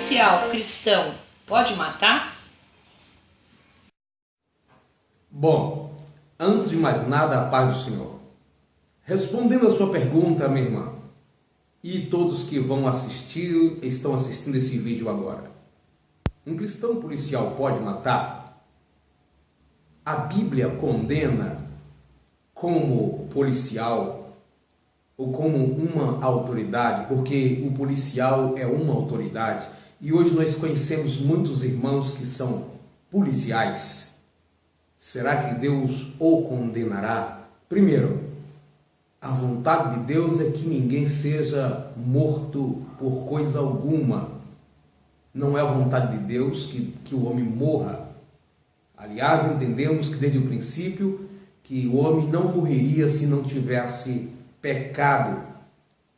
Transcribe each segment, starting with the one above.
policial cristão pode matar? Bom, antes de mais nada, a paz do Senhor. Respondendo a sua pergunta, minha irmã, e todos que estão assistindo esse vídeo agora. Um cristão policial pode matar? A Bíblia condena como policial ou como uma autoridade, porque o policial é uma autoridade. E hoje nós conhecemos muitos irmãos que são policiais. Será que Deus o condenará? Primeiro, a vontade de Deus é que ninguém seja morto por coisa alguma. Não é a vontade de Deus que o homem morra. Aliás, entendemos que desde o princípio que o homem não morreria se não tivesse pecado.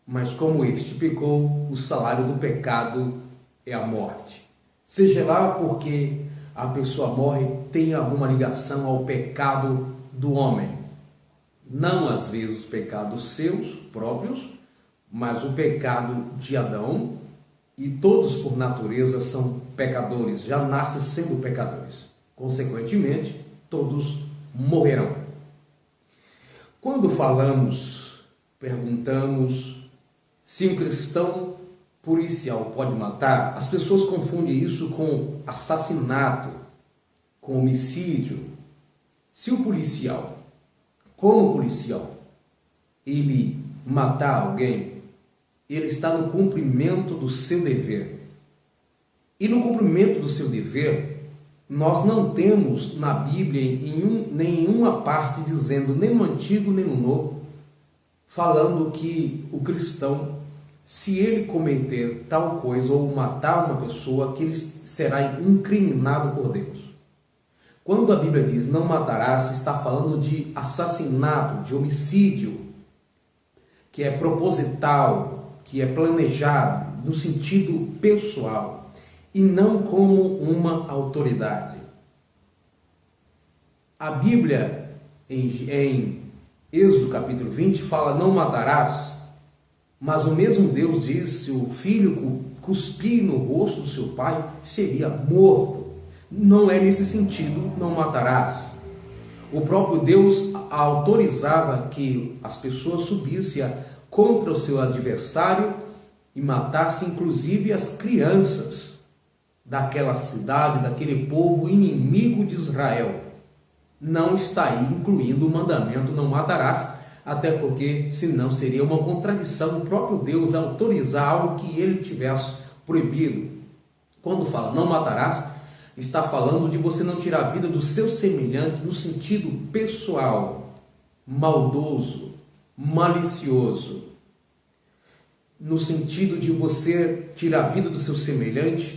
Mas como este pecou, o salário do pecado é a morte. Seja lá porque a pessoa morre, tem alguma ligação ao pecado do homem. Não às vezes os pecados seus próprios, mas o pecado de Adão, e todos por natureza são pecadores, já nascem sendo pecadores. Consequentemente, todos morrerão. Quando perguntamos se um cristão policial pode matar, as pessoas confundem isso com assassinato, com homicídio. Se o policial, como policial, ele matar alguém, ele está no cumprimento do seu dever. E no cumprimento do seu dever, nós não temos na Bíblia nenhuma parte dizendo, nem no Antigo nem no Novo, falando que o cristão, se ele cometer tal coisa ou matar uma pessoa, que ele será incriminado por Deus. Quando a Bíblia diz não matarás, está falando de assassinato, de homicídio, que é proposital, que é planejado, no sentido pessoal, e não como uma autoridade. A Bíblia, em Êxodo capítulo 20, fala não matarás, mas o mesmo Deus diz, se o filho cuspir no rosto do seu pai, seria morto. Não é nesse sentido, não matarás. O próprio Deus autorizava que as pessoas subissem contra o seu adversário e matassem inclusive as crianças daquela cidade, daquele povo inimigo de Israel. Não está aí incluindo o mandamento não matarás, até porque senão seria uma contradição o próprio Deus autorizar algo que ele tivesse proibido. Quando fala não matarás, está falando de você não tirar a vida do seu semelhante no sentido pessoal, maldoso, malicioso, no sentido de você tirar a vida do seu semelhante,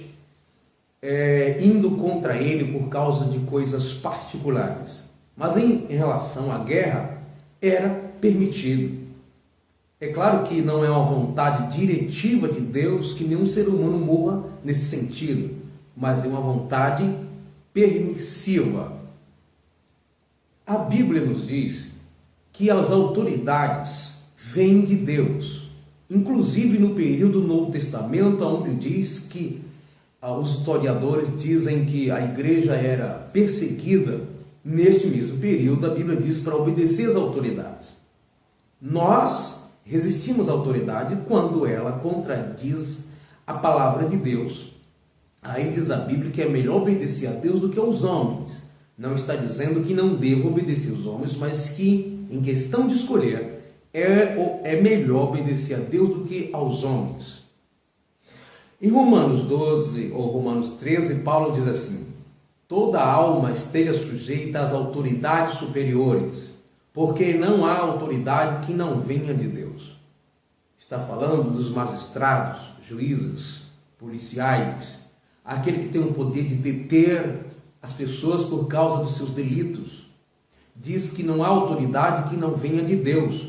indo contra ele por causa de coisas particulares. Mas em relação à guerra, era permitido. É claro que não é uma vontade diretiva de Deus que nenhum ser humano morra nesse sentido, mas é uma vontade permissiva. A Bíblia nos diz que as autoridades vêm de Deus, inclusive no período do Novo Testamento, onde diz que os historiadores dizem que a igreja era perseguida. Neste mesmo período, a Bíblia diz para obedecer às autoridades. Nós resistimos à autoridade quando ela contradiz a palavra de Deus. Aí diz a Bíblia que é melhor obedecer a Deus do que aos homens. Não está dizendo que não devo obedecer aos homens, mas que, em questão de escolher, é melhor obedecer a Deus do que aos homens. Em Romanos 12 ou Romanos 13, Paulo diz assim: toda alma esteja sujeita às autoridades superiores, porque não há autoridade que não venha de Deus. Está falando dos magistrados, juízes, policiais, aquele que tem o poder de deter as pessoas por causa dos seus delitos. Diz que não há autoridade que não venha de Deus.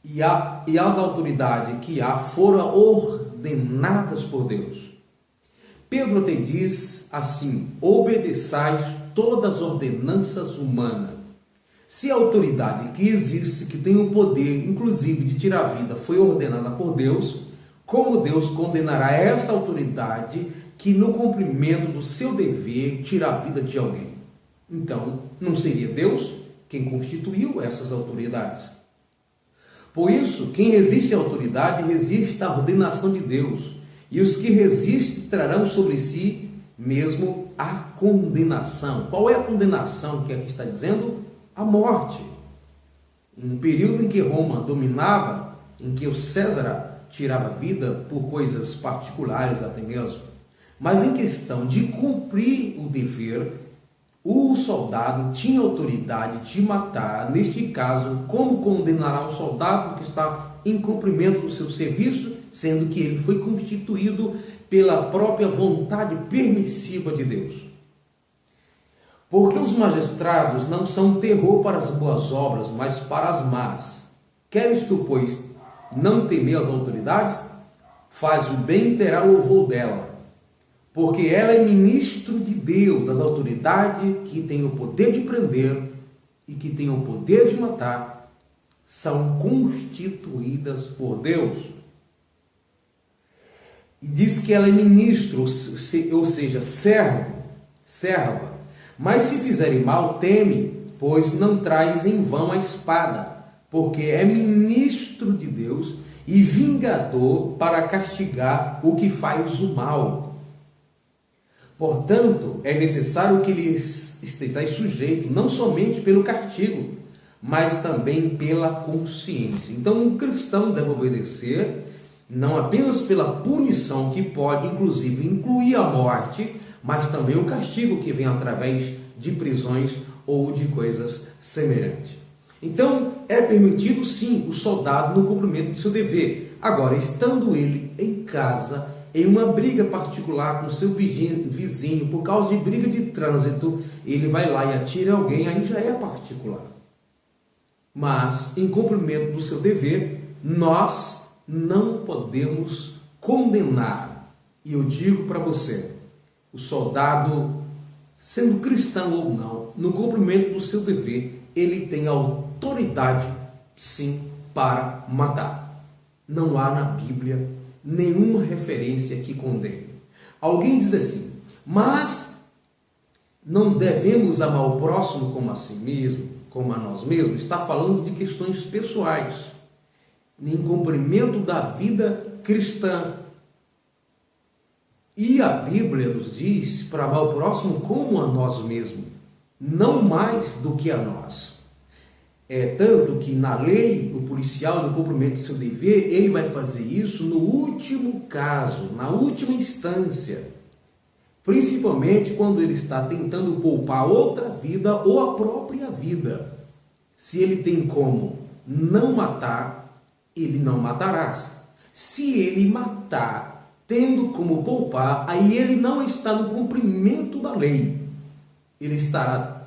E as autoridades que há foram ordenadas por Deus. Pedro até diz assim: obedeçais todas as ordenanças humanas. Se a autoridade que existe, que tem o poder, inclusive, de tirar a vida, foi ordenada por Deus, como Deus condenará essa autoridade que, no cumprimento do seu dever, tira a vida de alguém? Então, não seria Deus quem constituiu essas autoridades? Por isso, quem resiste à autoridade resiste à ordenação de Deus, e os que resistem trarão sobre si mesmo a condenação. Qual é a condenação que aqui está dizendo? A morte. Em um período em que Roma dominava, em que o César tirava a vida por coisas particulares até mesmo, mas em questão de cumprir o dever, o soldado tinha autoridade de matar. Neste caso, como condenará o soldado que está em cumprimento do seu serviço, sendo que ele foi constituído pela própria vontade permissiva de Deus? Porque os magistrados não são terror para as boas obras, mas para as más. Queres tu, pois, não temer as autoridades? Faz o bem e terá louvor dela, porque ela é ministro de Deus. As autoridades que têm o poder de prender e que têm o poder de matar são constituídas por Deus. E diz que ela é ministro, ou seja, serva. Mas se fizerem mal, teme, pois não traz em vão a espada, porque é ministro de Deus e vingador para castigar o que faz o mal. Portanto, é necessário que lhes estejais sujeito, não somente pelo castigo, mas também pela consciência. Então, um cristão deve obedecer, não apenas pela punição, que pode inclusive incluir a morte, mas também o castigo que vem através de prisões ou de coisas semelhantes. Então, é permitido sim o soldado no cumprimento do seu dever. Agora, estando ele em casa, em uma briga particular com seu vizinho, por causa de briga de trânsito, ele vai lá e atira alguém, aí já é particular. Mas, em cumprimento do seu dever, nós não podemos condenar. E eu digo para você, o soldado, sendo cristão ou não, no cumprimento do seu dever, ele tem autoridade, sim, para matar. Não há na Bíblia nenhuma referência que condene. Alguém diz assim, mas não devemos amar o próximo como a si mesmo, como a nós mesmos? Está falando de questões pessoais, em cumprimento da vida cristã. E a Bíblia nos diz para amar o próximo como a nós mesmos, não mais do que a nós. É tanto que na lei, o policial, no cumprimento do seu dever, ele vai fazer isso no último caso, na última instância. Principalmente quando ele está tentando poupar outra vida ou a própria vida. Se ele tem como não matar, ele não matará. Se ele matar, tendo como poupar, aí ele não está no cumprimento da lei. Ele está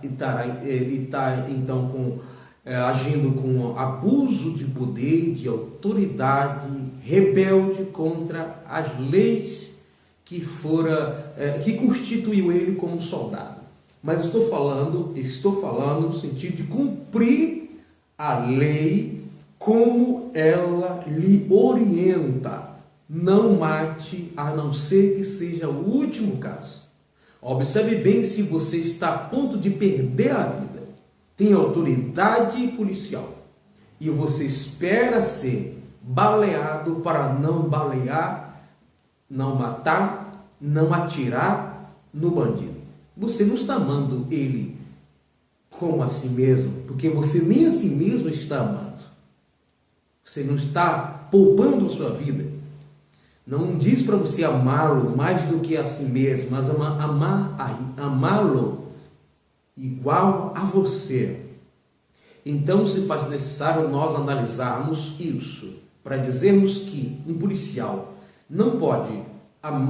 então agindo com abuso de poder, de autoridade, rebelde contra as leis que constituiu ele como soldado. Mas estou falando no sentido de cumprir a lei como ela lhe orienta. Não mate, a não ser que seja o último caso. Observe bem, se você está a ponto de perder a vida, tem autoridade policial, e você espera ser baleado para não balear, não matar, não atirar no bandido. Você não está amando ele como a si mesmo, porque você nem a si mesmo está amando. Você não está poupando a sua vida. Não diz para você amá-lo mais do que a si mesmo, mas amá-lo igual a você. Então se faz necessário nós analisarmos isso, para dizermos que um policial não pode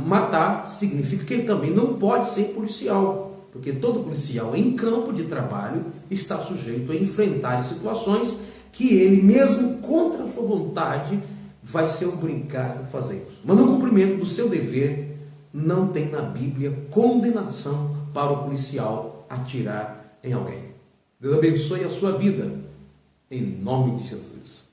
matar, significa que ele também não pode ser policial, porque todo policial em campo de trabalho está sujeito a enfrentar situações que ele mesmo contra a sua vontade vai ser obrigado a fazer isso. Mas no cumprimento do seu dever, não tem na Bíblia condenação para o policial atirar em alguém. Deus abençoe a sua vida, em nome de Jesus.